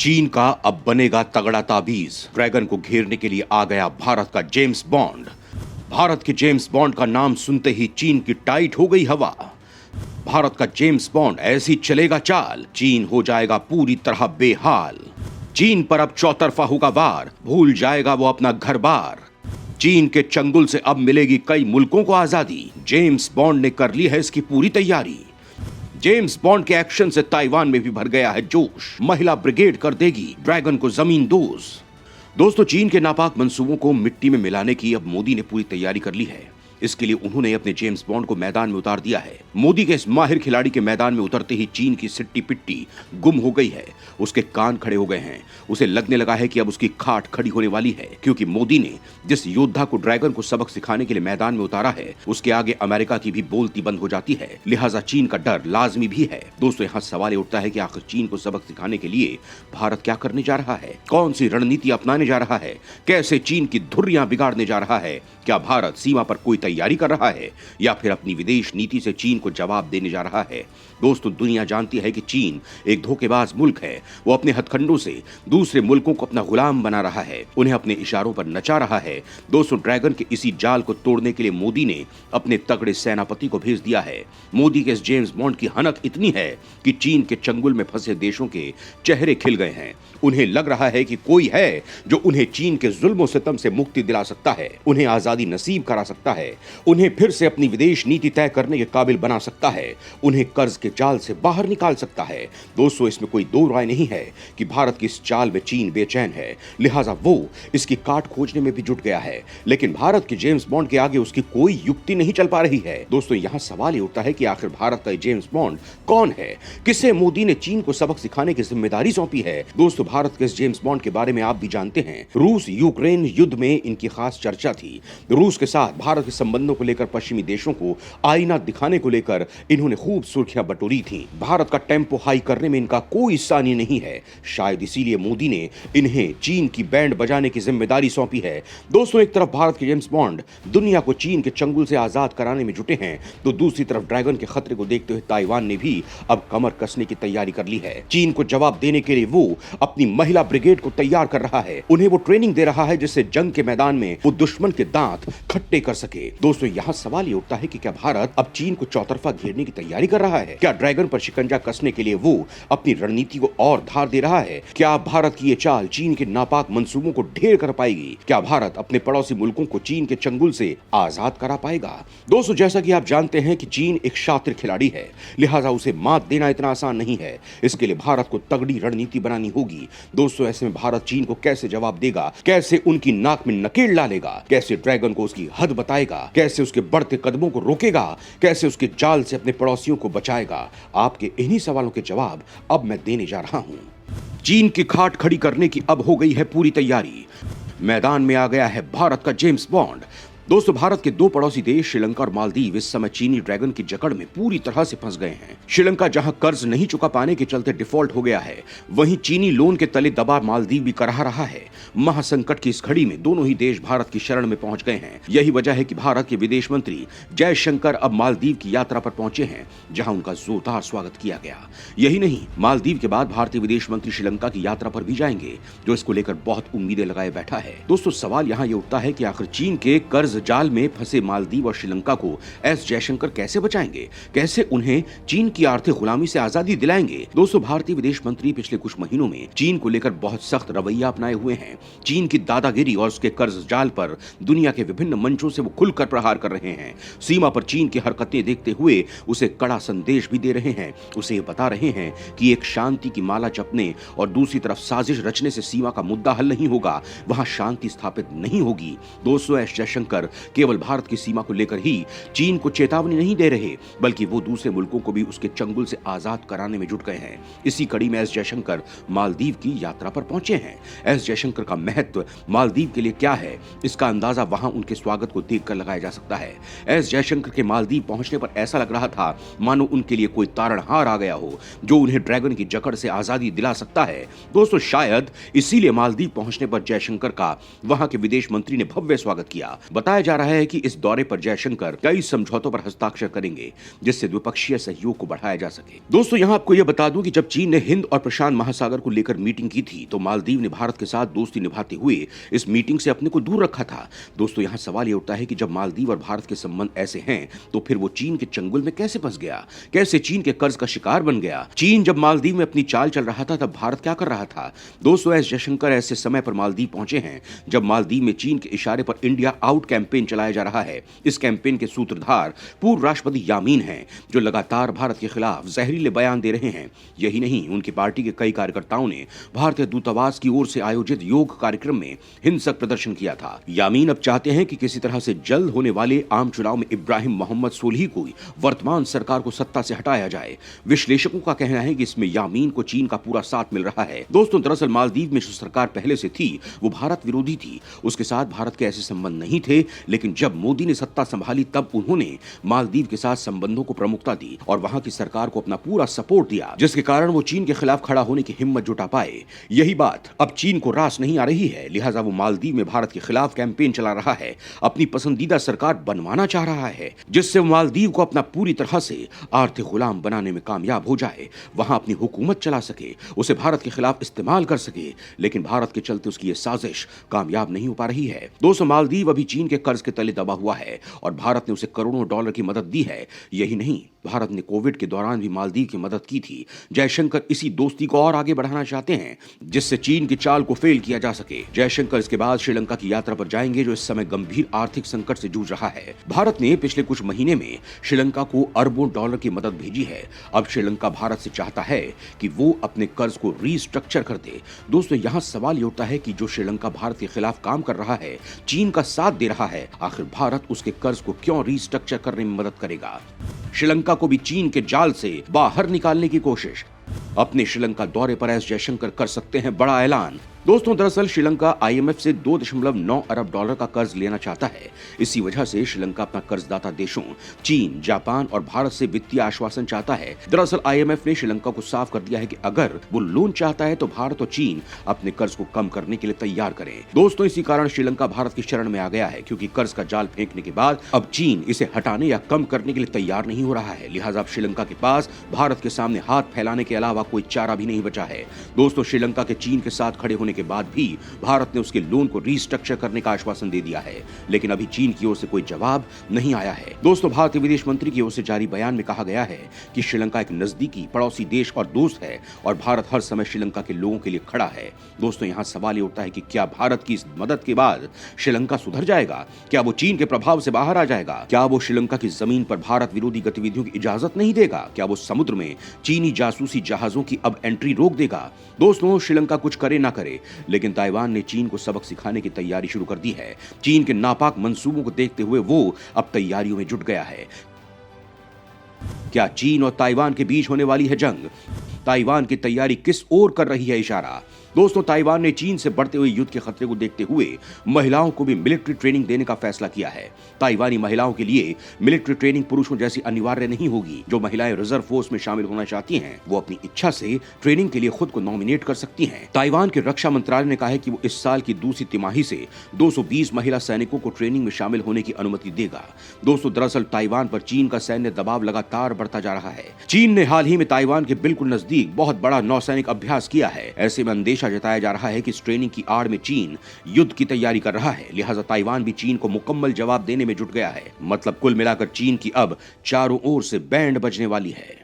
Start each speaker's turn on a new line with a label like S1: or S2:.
S1: चीन का अब बनेगा तगड़ा ताबीज। ड्रैगन को घेरने के लिए आ गया भारत का जेम्स बॉन्ड। भारत के जेम्स बॉन्ड का नाम सुनते ही चीन की टाइट हो गई हवा। भारत का जेम्स बॉन्ड ऐसी चलेगा चाल, चीन हो जाएगा पूरी तरह बेहाल। चीन पर अब चौतरफा होगा वार, भूल जाएगा वो अपना घर बार। चीन के चंगुल से अब मिलेगी कई मुल्कों को आजादी। जेम्स बॉन्ड ने कर ली है इसकी पूरी तैयारी। जेम्स बॉन्ड के एक्शन से ताइवान में भी भर गया है जोश। महिला ब्रिगेड कर देगी ड्रैगन को जमीन दोज। दोस्तों, चीन के नापाक मंसूबों को मिट्टी में मिलाने की अब मोदी ने पूरी तैयारी कर ली है। इसके लिए उन्होंने अपने जेम्स बॉन्ड को मैदान में उतार दिया है। मोदी के इस माहिर खिलाड़ी के मैदान में उतरते ही चीन की सिट्टी पिट्टी गुम हो गई है। उसके कान खड़े हो गए हैं। उसे लगने लगा है कि अब उसकी खाट खड़ी होने वाली है, क्योंकि मोदी ने जिस योद्धा को ड्रैगन को सबक सिखाने के लिए मैदान में उतारा है, उसके आगे अमेरिका की भी बोलती बंद हो जाती है। लिहाजा चीन का डर लाजमी भी है। दोस्तों, यहाँ सवाल उठता है कि आखिर चीन को सबक सिखाने के लिए भारत क्या करने जा रहा है? कौन सी रणनीति अपनाने जा रहा है? कैसे चीन की धुर्रियां बिगाड़ने जा रहा है? क्या भारत सीमा पर कोई तैयारी कर रहा है या फिर अपनी विदेश नीति से चीन को जवाब देने जा रहा है? दोस्तों, दुनिया जानती है कि चीन एक धोखेबाज मुल्क है। वो अपने हथकंडों से दूसरे मुल्कों को अपना गुलाम बना रहा है, उन्हें अपने इशारों पर नचा रहा है। दोस्तों, ड्रैगन के इसी जाल को तोड़ने के लिए मोदी ने अपने तगड़े सेनापति को भेज दिया है। मोदी के इस जेम्स बॉन्ड की हनक इतनी है कि चीन के चंगुल में फंसे देशों के चेहरे खिल गए हैं। उन्हें लग रहा है कि कोई है जो उन्हें चीन के जुल्म सितम से मुक्ति दिला सकता है, उन्हें आजादी नसीब करा सकता है, उन्हें फिर से अपनी विदेश नीति तय करने के काबिल बना सकता है, उन्हें कर्ज के जाल से बाहर निकाल सकता है। दोस्तों, इसमें कोई दो राय नहीं है कि भारत की इस चाल में चीन बेचैन है। लिहाजा वो इसकी काट खोजने में भी जुट गया है, लेकिन भारत के जेम्स बॉन्ड के आगे उसकी कोई युक्ति नहीं चल पा रही है। दोस्तों, यहाँ सवाल ये उठता है कि आखिर भारत का जेम्स बॉन्ड कौन है? किसे मोदी ने चीन को सबक सिखाने की जिम्मेदारी सौंपी है? दोस्तों, भारत के इस जेम्स बॉन्ड के बारे में आप भी जानते हैं। रूस यूक्रेन युद्ध में इनकी खास चर्चा थी। रूस के साथ भारत के संबंधों को लेकर पश्चिमी देशों को आईना दिखाने को लेकर इन्होंने खूब सुर्खियां बटोरी थी। भारत का टेम्पो हाई करने में इनका कोई सानी नहीं है। शायद इसीलिए मोदी ने इन्हें चीन की बैंड बजाने की जिम्मेदारी सौंपी है। दोस्तों, एक तरफ भारत के जेम्स बॉन्ड दुनिया को चीन के चंगुल से आजाद कराने में जुटे हैं, तो दूसरी तरफ ड्रैगन के खतरे को देखते हुए ताइवान ने भी अब कमर कसने की तैयारी कर ली है। चीन को जवाब देने के लिए वो अपनी महिला ब्रिगेड को तैयार कर रहा है। उन्हें वो ट्रेनिंग दे रहा है जिससे जंग के मैदान में वो दुश्मन के दांत खट्टे कर सके। दोस्तों, यहाँ सवाल ये उठता है कि क्या भारत अब चीन को चौतरफा घेरने की तैयारी कर रहा है? क्या ड्रैगन पर शिकंजा कसने के लिए वो अपनी रणनीति को और धार दे रहा है? क्या भारत की ये चाल चीन के नापाक मंसूबों को ढेर कर पाएगी? क्या भारत अपने पड़ोसी मुल्कों को चीन के चंगुल से आजाद करा पाएगा? दोस्तों, जैसा कि आप जानते हैं कि चीन एक शातिर खिलाड़ी है, लिहाजा उसे मात देना इतना आसान नहीं है। इसके लिए भारत को तगड़ी रणनीति बनानी होगी। दोस्तों, ऐसे में भारत चीन को कैसे जवाब देगा? कैसे उनकी नाक में नकेल डालेगा? कैसे ड्रैगन को उसकी हद बताएगा? कैसे उसके बढ़ते कदमों को रोकेगा? कैसे उसके जाल से अपने पड़ोसियों को बचाएगा? आपके इन्हीं सवालों के जवाब अब मैं देने जा रहा हूं। चीन की खाट खड़ी करने की अब हो गई है पूरी तैयारी। मैदान में आ गया है भारत का जेम्स बॉन्ड। दोस्तों, भारत के दो पड़ोसी देश श्रीलंका और मालदीव इस समय चीनी ड्रैगन की जकड़ में पूरी तरह से फंस गए हैं। श्रीलंका जहां कर्ज नहीं चुका पाने के चलते डिफॉल्ट हो गया है, वहीं चीनी लोन के तले दबा मालदीव भी कराह रहा है। महासंकट की इस घड़ी में दोनों ही देश भारत की शरण में पहुंच गए हैं। यही वजह है कि भारत के विदेश मंत्री जयशंकर अब मालदीव की यात्रा पर पहुंचे हैं, जहां उनका जोरदार स्वागत किया गया। यही नहीं, मालदीव के बाद भारतीय विदेश मंत्री श्रीलंका की यात्रा पर भी जाएंगे, जो इसको लेकर बहुत उम्मीदें लगाए बैठा है। दोस्तों, सवाल यहाँ ये उठता है कि आखिर चीन के कर्ज जाल में फंसे मालदीव और श्रीलंका को एस जयशंकर कैसे बचाएंगे? कैसे उन्हें चीन की आर्थिक गुलामी से आजादी दिलाएंगे? दोस्तों, भारतीय विदेश मंत्री पिछले कुछ महीनों में चीन को लेकर बहुत सख्त रवैया अपनाए हुए हैं। चीन की दादागिरी और उसके कर्ज जाल पर दुनिया के विभिन्न मंचों से वो खुलकर प्रहार कर रहे हैं। सीमा पर चीन की हरकतें देखते हुए उसे कड़ा संदेश भी दे रहे हैं। उसे ये बता रहे हैं कि एक शांति की माला जपने और दूसरी तरफ साजिश रचने से सीमा का मुद्दा हल नहीं होगा, वहां शांति स्थापित नहीं होगी। दोस्तों, एस जयशंकर केवल भारत की सीमा को लेकर ही चीन को चेतावनी नहीं दे रहे, बल्कि वो दूसरे मुल्कों को भी उसके चंगुल से आजाद कराने में जुट गए हैं। इसी कड़ी में एस जयशंकर मालदीव की यात्रा पर पहुंचे हैं। एस जयशंकर का महत्व मालदीव के लिए क्या है, इसका अंदाजा वहां उनके स्वागत को देखकर लगाया जा सकता है। एस जयशंकर के मालदीव पहुंचने पर ऐसा लग रहा था मानो उनके लिए कोई तारणहार आ गया हो, जो उन्हें ड्रैगन की जकड़ से आजादी दिला सकता है। दोस्तों, शायद इसीलिए मालदीव पहुंचने पर जयशंकर का वहां के विदेश मंत्री ने भव्य स्वागत किया। बता बताया जा रहा है कि इस दौरे पर जयशंकर कई समझौतों पर हस्ताक्षर करेंगे, जिससे द्विपक्षीय सहयोग को बढ़ाया जा सके। दोस्तों यहां आपको यह बता दूं कि जब चीन ने हिंद और प्रशांत महासागर को लेकर मीटिंग की थी तो मालदीव ने भारत के साथ दोस्ती निभाते हुए इस मीटिंग से अपने को दूर रखा था। दोस्तों यहां सवाल यह उठता है कि जब मालदीव और भारत के संबंध ऐसे हैं तो फिर वो चीन के चंगुल में कैसे फंस गया, कैसे चीन के कर्ज का शिकार बन गया। चीन जब मालदीव में अपनी चाल चल रहा था तब भारत क्या कर रहा था। दोस्तों एस जयशंकर ऐसे समय पर मालदीव पहुंचे हैं जब मालदीव में चीन के इशारे पर इंडिया आउट कैंपेन चलाया जा रहा है। इस कैंपेन के सूत्रधार पूर्व राष्ट्रपति यामीन हैं, जो लगातार भारत के खिलाफ जहरीले बयान दे रहे हैं। यही नहीं, उनकी पार्टी के कई कार्यकर्ताओं ने भारतीय दूतावास की ओर से आयोजित योग कार्यक्रम में हिंसक प्रदर्शन किया था। यामीन अब चाहते हैं कि किसी तरह से जल्द होने वाले आम चुनाव में इब्राहिम मोहम्मद सोलिह को वर्तमान सरकार को सत्ता से हटाया जाए। विश्लेषकों का कहना है कि इसमें यामीन को चीन का पूरा साथ मिल रहा है। दोस्तों दरअसल मालदीव में जो सरकार पहले से थी वो भारत विरोधी थी, उसके साथ भारत के ऐसे संबंध नहीं थे, लेकिन जब मोदी ने सत्ता संभाली तब उन्होंने मालदीव के साथ संबंधों को प्रमुखता दी और वहां की सरकार को अपना पूरा सपोर्ट दिया, जिसके कारण वो चीन के खिलाफ खड़ा होने की हिम्मत जुटा पाए। यही बात अब चीन को रास नहीं आ रही है, लिहाजा वो मालदीव में भारत के खिलाफ कैंपेन चला रहा है, अपनी पसंदीदा सरकार बनवाना चाह रहा है, जिससे मालदीव को अपना पूरी तरह से आर्थिक गुलाम बनाने में कामयाब हो जाए, वहां अपनी हुकूमत चला सके, उसे भारत के खिलाफ इस्तेमाल कर सके। लेकिन भारत के चलते उसकी यह साजिश कामयाब नहीं हो पा रही है। दोस्तों मालदीव अभी चीन के कर्ज के तले दबा हुआ है और भारत ने उसे करोड़ों डॉलर की मदद दी है। यही नहीं, भारत ने कोविड के दौरान भी मालदीव की मदद की थी। जयशंकर इसी दोस्ती को और आगे बढ़ाना चाहते हैं, जिससे चीन की चाल को फेल किया जा सके। जयशंकर इसके बाद श्रीलंका की यात्रा पर जाएंगे, जो इस समय गंभीर आर्थिक संकट से जूझ रहा है। भारत ने पिछले कुछ महीने में श्रीलंका को अरबों डॉलर की मदद भेजी है। अब श्रीलंका भारत से चाहता है कि वो अपने कर्ज को रीस्ट्रक्चर कर दे। दोस्तों यहाँ सवाल ये उठता है कि जो श्रीलंका भारत के खिलाफ काम कर रहा है, चीन का साथ दे रहा है, आखिर भारत उसके कर्ज को क्यों रीस्ट्रक्चर करने में मदद करेगा। श्रीलंका को भी चीन के जाल से बाहर निकालने की कोशिश। अपने श्रीलंका दौरे पर एस जयशंकर कर सकते हैं बड़ा ऐलान। दोस्तों दरअसल श्रीलंका आईएमएफ से 2.9 अरब डॉलर का कर्ज लेना चाहता है। इसी वजह से श्रीलंका अपना कर्जदाता देशों चीन, जापान और भारत से वित्तीय आश्वासन चाहता है। दरअसल आईएमएफ ने श्रीलंका को साफ कर दिया है कि अगर वो लोन चाहता है तो भारत और चीन अपने कर्ज को कम करने के लिए तैयार करें। दोस्तों इसी कारण श्रीलंका भारत की शरण में आ गया है, क्योंकि कर्ज का जाल फेंकने के बाद अब चीन इसे हटाने या कम करने के लिए तैयार नहीं हो रहा है। लिहाजा अब श्रीलंका के पास भारत के सामने हाथ फैलाने के अलावा कोई चारा भी नहीं बचा है। दोस्तों श्रीलंका के चीन के साथ खड़े होने के बाद भी भारत ने उसके लोन को रीस्ट्रक्चर करने का आश्वासन दे दिया है, लेकिन अभी चीन की ओर से कोई जवाब नहीं आया है। दोस्तों भारतीय विदेश मंत्री की ओर से जारी बयान में कहा गया है कि श्रीलंका एक नजदीकी पड़ोसी देश और दोस्त है और भारत हर समय श्रीलंका के लोगों के लिए खड़ा है। दोस्तों यहाँ सवाल ये उठता है कि क्या भारत की इस मदद के बाद श्रीलंका सुधर जाएगा? क्या वो चीन के प्रभाव से बाहर आ जाएगा? क्या वो श्रीलंका की जमीन पर भारत विरोधी गतिविधियों की इजाजत नहीं देगा? क्या वो समुद्र में चीनी जासूसी जहाजों की अब एंट्री रोक देगा? दोस्तों श्रीलंका कुछ करे ना करे, लेकिन ताइवान ने चीन को सबक सिखाने की तैयारी शुरू कर दी है। चीन के नापाक मंसूबों को देखते हुए वो अब तैयारियों में जुट गया है। क्या चीन और ताइवान के बीच होने वाली है जंग? ताइवान की तैयारी किस ओर कर रही है इशारा? दोस्तों ताइवान ने चीन से बढ़ते हुए युद्ध के खतरे को देखते हुए महिलाओं को भी मिलिट्री ट्रेनिंग देने का फैसला किया है। ताइवानी महिलाओं के लिए मिलिट्री ट्रेनिंग पुरुषों जैसी अनिवार्य नहीं होगी। जो महिलाएं रिजर्व फोर्स में शामिल होना चाहती हैं, वो अपनी इच्छा से ट्रेनिंग के लिए खुद को नॉमिनेट कर सकती हैं। ताइवान के रक्षा मंत्रालय ने कहा है कि वो इस साल की दूसरी तिमाही से 220 महिला सैनिकों को ट्रेनिंग में शामिल होने की अनुमति देगा। दोस्तों दरअसल ताइवान पर चीन का सैन्य दबाव लगातार बढ़ता जा रहा है। चीन ने हाल ही में ताइवान के बिल्कुल नजदीक बहुत बड़ा नौसैनिक अभ्यास किया है। ऐसे में अंदेशा जताया जा रहा है कि इस ट्रेनिंग की आड़ में चीन युद्ध की तैयारी कर रहा है। लिहाजा ताइवान भी चीन को मुकम्मल जवाब देने में जुट गया है। मतलब कुल मिलाकर चीन की अब चारों ओर से बैंड बजने वाली है।